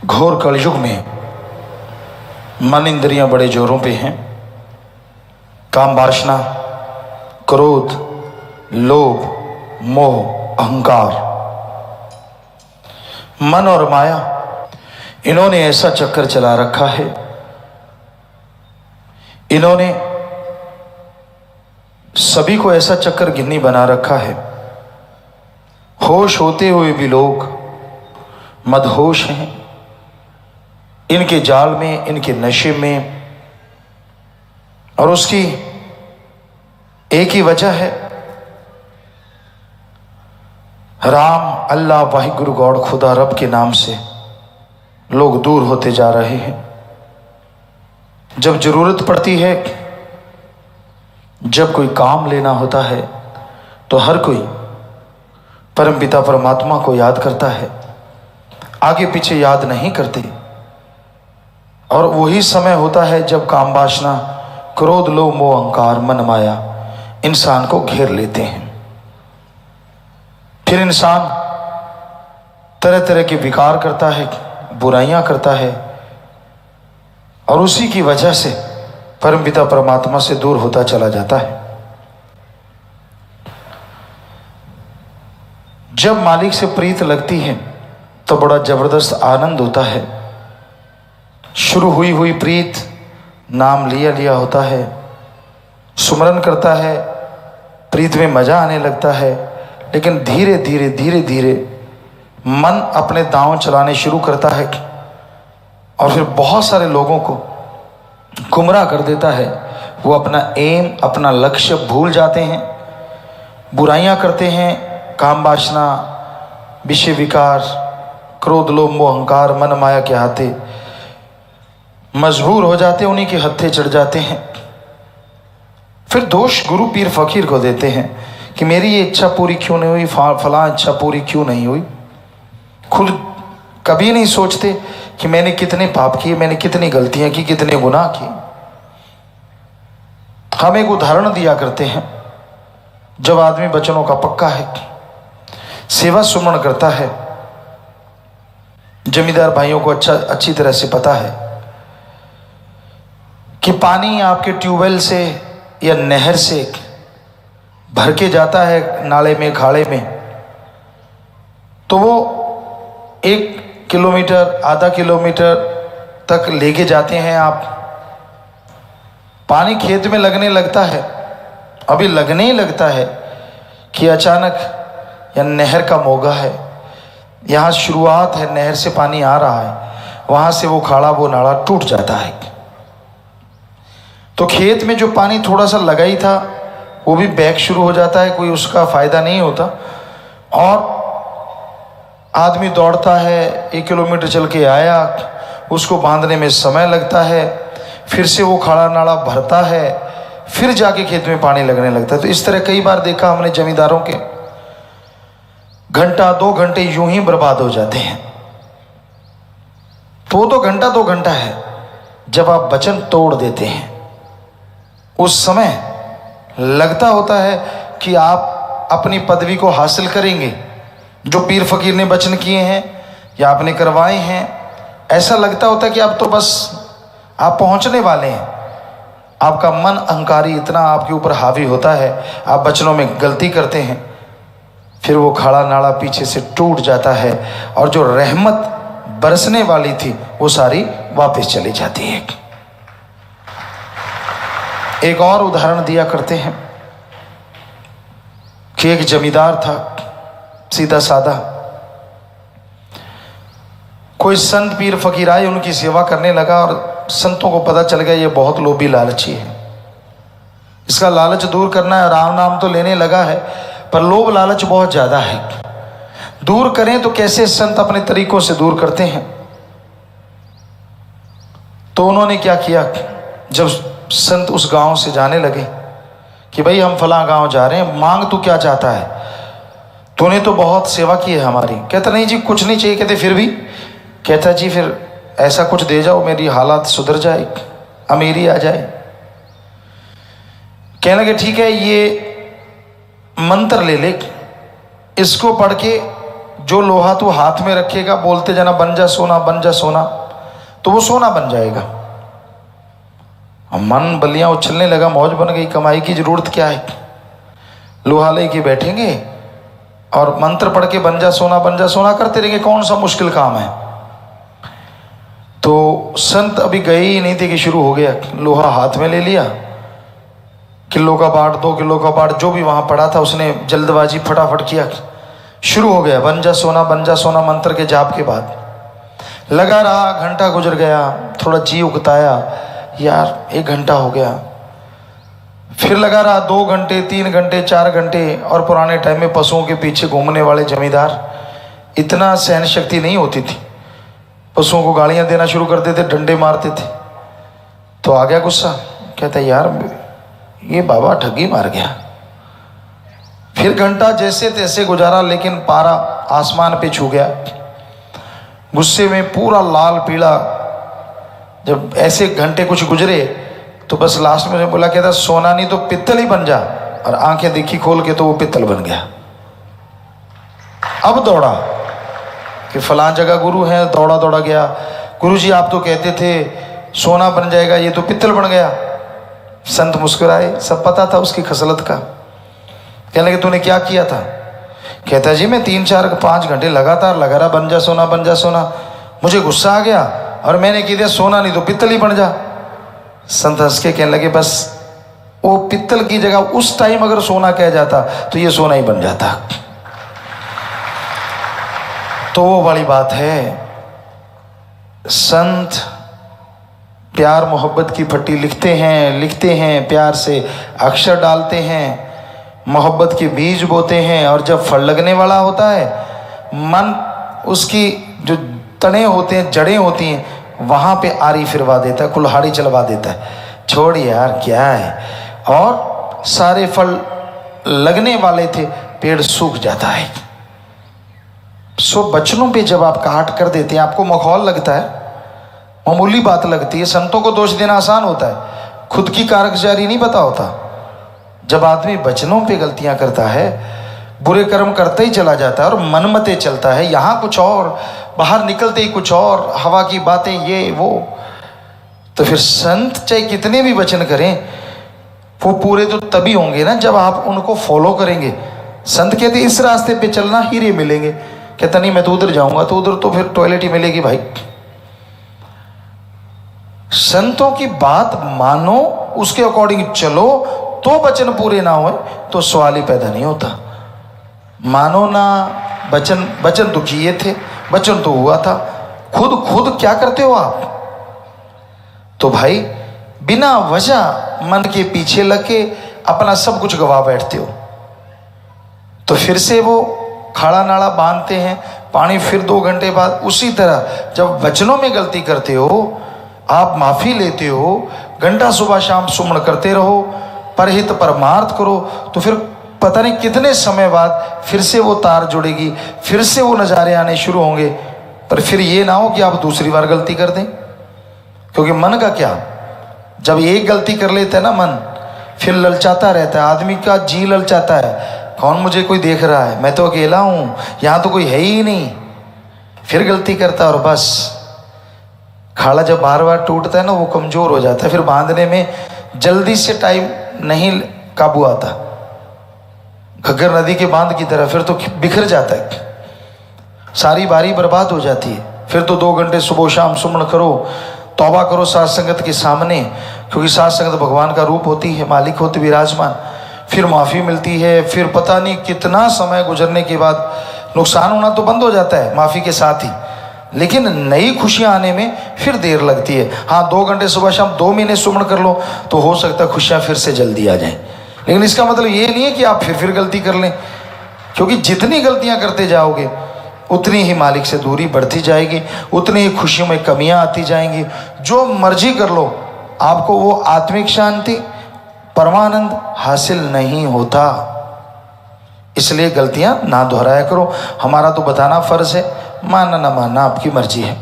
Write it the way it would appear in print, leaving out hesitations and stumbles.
घोर कलयुग में मन इंद्रियां बड़े जोरों पे हैं। काम वासना, क्रोध, लोभ, मोह, अहंकार, मन और माया, इन्होंने ऐसा चक्कर चला रखा है। इन्होंने सभी को ऐसा चक्कर गिन्नी बना रखा है। होश होते हुए भी लोग मदहोश हैं इनके जाल में, इनके नशे में। और उसकी एक ही वजह है, राम, अल्लाह, वाहिगुरु, गॉड, खुदा, रब के नाम से लोग दूर होते जा रहे हैं। जब जरूरत पड़ती है, जब कोई काम लेना होता है, तो हर कोई परमपिता परमात्मा को याद करता है, आगे पीछे याद नहीं करते। और वही समय होता है जब काम वासना, क्रोध, लोभ, मोह, अहंकार, मन, माया इंसान को घेर लेते हैं। फिर इंसान तरह तरह के विकार करता है, बुराइयां करता है, और उसी की वजह से परमपिता परमात्मा से दूर होता चला जाता है। जब मालिक से प्रीत लगती है तो बड़ा जबरदस्त आनंद होता है। शुरू हुई हुई प्रीत, नाम लिया लिया होता है, सुमरन करता है, प्रीत में मजा आने लगता है। लेकिन धीरे धीरे धीरे धीरे मन अपने दांव चलाने शुरू करता है और फिर बहुत सारे लोगों को गुमराह कर देता है। वो अपना एम, अपना लक्ष्य भूल जाते हैं, बुराइयां करते हैं, काम वासना, विषय विकार, क्रोध, लोभ, मोह, अहंकार, मन, माया के हाथे मजबूर हो जाते, उन्हीं के हत्थे चढ़ जाते हैं। फिर दोष गुरु पीर फकीर को देते हैं कि मेरी ये इच्छा पूरी क्यों नहीं हुई, फलां इच्छा पूरी क्यों नहीं हुई। खुद कभी नहीं सोचते कि मैंने कितने पाप किए, मैंने कितनी गलतियां की, कितने गुनाह किए। हम एक उदाहरण दिया करते हैं, जब आदमी वचनों का पक्का है, सेवा सुमरण करता है, जमींदार भाइयों को अच्छी तरह से पता है कि पानी आपके ट्यूबवेल से या नहर से भर के जाता है नाले में, खाड़े में, तो वो 1 किलोमीटर, आधा किलोमीटर तक लेके जाते हैं आप। पानी खेत में लगने लगता है, अभी लगने ही लगता है कि अचानक या नहर का मोगा है, यहाँ शुरुआत है, नहर से पानी आ रहा है, वहाँ से वो खाड़ा, वो नाला टूट जाता है। तो खेत में जो पानी थोड़ा सा लगा ही था वो भी बैक शुरू हो जाता है, कोई उसका फायदा नहीं होता। और आदमी दौड़ता है, 1 किलोमीटर चल के आया, उसको बांधने में समय लगता है, फिर से वो खाड़ा नाला भरता है, फिर जाके खेत में पानी लगने लगता है। तो इस तरह कई बार देखा हमने जमींदारों के, घंटा 2 घंटे यूं ही बर्बाद हो जाते हैं। तो घंटा 2 घंटा है। जब आप वचन तोड़ देते हैं, उस समय लगता होता है कि आप अपनी पदवी को हासिल करेंगे, जो पीर फकीर ने वचन किए हैं या आपने करवाए हैं। ऐसा लगता होता है कि अब तो बस आप पहुंचने वाले हैं। आपका मन अहंकारी इतना आपके ऊपर हावी होता है, आप वचनों में गलती करते हैं, फिर वो खाड़ा नाला पीछे से टूट जाता है और जो रहमत बरसने वाली थी वो सारी वापस चली जाती है। एक और उदाहरण दिया करते हैं कि एक जमींदार था, सीधा साधा। कोई संत पीर फकीर आए, उनकी सेवा करने लगा और संतों को पता चल गया ये बहुत लोभी लालची है, इसका लालच दूर करना है। राम नाम तो लेने लगा है पर लोभ लालच बहुत ज्यादा है, दूर करें तो कैसे? संत अपने तरीकों से दूर करते हैं। तो उन्होंने क्या किया, जब संत उस गांव से जाने लगे कि भाई हम फलां गांव जा रहे हैं, मांग तू क्या चाहता है, तूने तो बहुत सेवा की है हमारी। कहता नहीं जी कुछ नहीं चाहिए। कहते फिर भी? कहता जी फिर ऐसा कुछ दे जाओ मेरी हालात सुधर जाए, अमीरी आ जाए। कहने लगे ठीक है, ये मंत्र ले ले, इसको पढ़ के जो लोहा तू हाथ में रखेगा, बोलते जाना बन जा सोना बन जा सोना, तो वो सोना बन जाएगा। मन बलियां उछलने लगा, मौज बन गई, कमाई की जरूरत क्या है। लोहा लेके बैठेंगे और मंत्र पढ़ के बन जा सोना करते रहेंगे, कौन सा मुश्किल काम है। तो संत अभी गए ही नहीं थे कि शुरू हो गया। लोहा हाथ में ले लिया, किलो का बाट 2 किलो का बाट जो भी वहां पड़ा था, उसने जल्दबाजी फटाफट किया, शुरू हो गया बन जा सोना मंत्र के जाप के बाद। लगा रहा, घंटा गुजर गया, थोड़ा जी उकताया, यार 1 घंटा हो गया। फिर लगा रहा 2 घंटे 3 घंटे 4 घंटे। और पुराने टाइम में पशुओं के पीछे घूमने वाले जमींदार, इतना सहन शक्ति नहीं होती थी, पशुओं को गालियां देना शुरू कर देते, डंडे मारते थे। तो आ गया गुस्सा, कहता यार ये बाबा ठगी मार गया। फिर घंटा जैसे तैसे गुजारा, लेकिन पारा आसमान पे छू गया। गुस्से में पूरा लाल पीला, जब ऐसे घंटे कुछ गुजरे तो बस लास्ट में बोला, कहता सोना नहीं तो पित्तल ही बन जा। और आंखें देखी खोल के तो वो पित्तल बन गया। अब दौड़ा कि फलां जगह गुरु है, दौड़ा दौड़ा गया, गुरुजी आप तो कहते थे सोना बन जाएगा, ये तो पित्तल बन गया। संत मुस्कुराए, सब पता था उसकी खसलत का। कहने लगे तूने क्या किया था? कहता जी मैं 3 4 5 घंटे लगातार लगा रहा बन जा सोना, मुझे गुस्सा आ गया और मैंने कह दिया सोना नहीं तो पित्तल ही बन जा। संत हंस के कहने लगे बस वो पित्तल की जगह उस टाइम अगर सोना कह जाता तो ये सोना ही बन जाता। तो वो वाली बात है, संत प्यार मोहब्बत की पट्टी लिखते हैं, प्यार से अक्षर डालते हैं, मोहब्बत के बीज बोते हैं। और जब फल लगने वाला होता है, मन उसकी जो तने होते हैं, जड़ें होती हैं, वहाँ पे आरी फिरवा देता है, कुल्हाड़ी चलवा देता है, छोड़ यार क्या है। और सारे फल लगने वाले थे, पेड़ सूख जाता है। सो बचनों पे जब आप काट कर देते हैं, आपको मखौल लगता है, मामूली बात लगती है। संतों को दोष देना आसान होता है, खुद की कारगुजारी नहीं पता होता। जब आदमी वचनों पे गलतियां करता है, बुरे कर्म करते ही चला जाता है और मनमते चलता है, यहाँ कुछ और, बाहर निकलते ही कुछ और, हवा की बातें ये वो, तो फिर संत चाहे कितने भी वचन करें, वो पूरे तो तभी होंगे ना जब आप उनको फॉलो करेंगे। संत कहते इस रास्ते पे चलना हीरे मिलेंगे, कहता नहीं मैं तो उधर जाऊंगा, तो उधर तो फिर टॉयलेट ही मिलेगी भाई। संतों की बात मानो, उसके अकॉर्डिंग चलो, तो वचन पूरे ना हो तो सवाल ही पैदा नहीं होता। मानो ना, वचन तो किए थे, वचन तो हुआ था, खुद क्या करते हो आप? तो भाई बिना वजह मन के पीछे लग के अपना सब कुछ गवा बैठते हो। तो फिर से वो खाड़ा नाड़ा बांधते हैं, पानी फिर 2 घंटे बाद। उसी तरह जब वचनों में गलती करते हो, आप माफ़ी लेते हो, घंटा सुबह शाम सुमन करते रहो, परहित परमार्थ करो, तो फिर पता नहीं कितने समय बाद फिर से वो तार जुड़ेगी, फिर से वो नज़ारे आने शुरू होंगे। पर फिर ये ना हो कि आप दूसरी बार गलती कर दें, क्योंकि मन का क्या, जब एक गलती कर लेता है ना मन, फिर ललचाता रहता है, आदमी का जी ललचाता है, कौन मुझे कोई देख रहा है, मैं तो अकेला हूँ, यहाँ तो कोई है ही नहीं। फिर गलती करता है और बस खाड़ा जब बार बार टूटता है ना, वो कमज़ोर हो जाता है, फिर बांधने में जल्दी से टाइम नहीं काबू आता, घग्गर नदी के बांध की तरह, फिर तो बिखर जाता है, सारी बारी बर्बाद हो जाती है। फिर तो 2 घंटे सुबह शाम सुमन करो, तौबा करो साथ संगत के सामने, क्योंकि साथ संगत भगवान का रूप होती है, मालिक होते विराजमान। फिर माफ़ी मिलती है, फिर पता नहीं कितना समय गुजरने के बाद नुकसान होना तो बंद हो जाता है माफ़ी के साथ ही, लेकिन नई खुशियाँ आने में फिर देर लगती है। हाँ 2 घंटे सुबह शाम 2 महीने सुमन कर लो तो हो सकता है खुशियाँ फिर से जल्दी आ जाएं, लेकिन इसका मतलब ये नहीं है कि आप फिर गलती कर लें, क्योंकि जितनी गलतियाँ करते जाओगे उतनी ही मालिक से दूरी बढ़ती जाएगी, उतनी ही खुशियों में कमियाँ आती जाएंगी। जो मर्जी कर लो, आपको वो आत्मिक शांति, परमानंद हासिल नहीं होता। इसलिए गलतियाँ ना दोहराया करो। हमारा तो बताना फ़र्ज़ है, मानना ना मानना आपकी मर्जी है।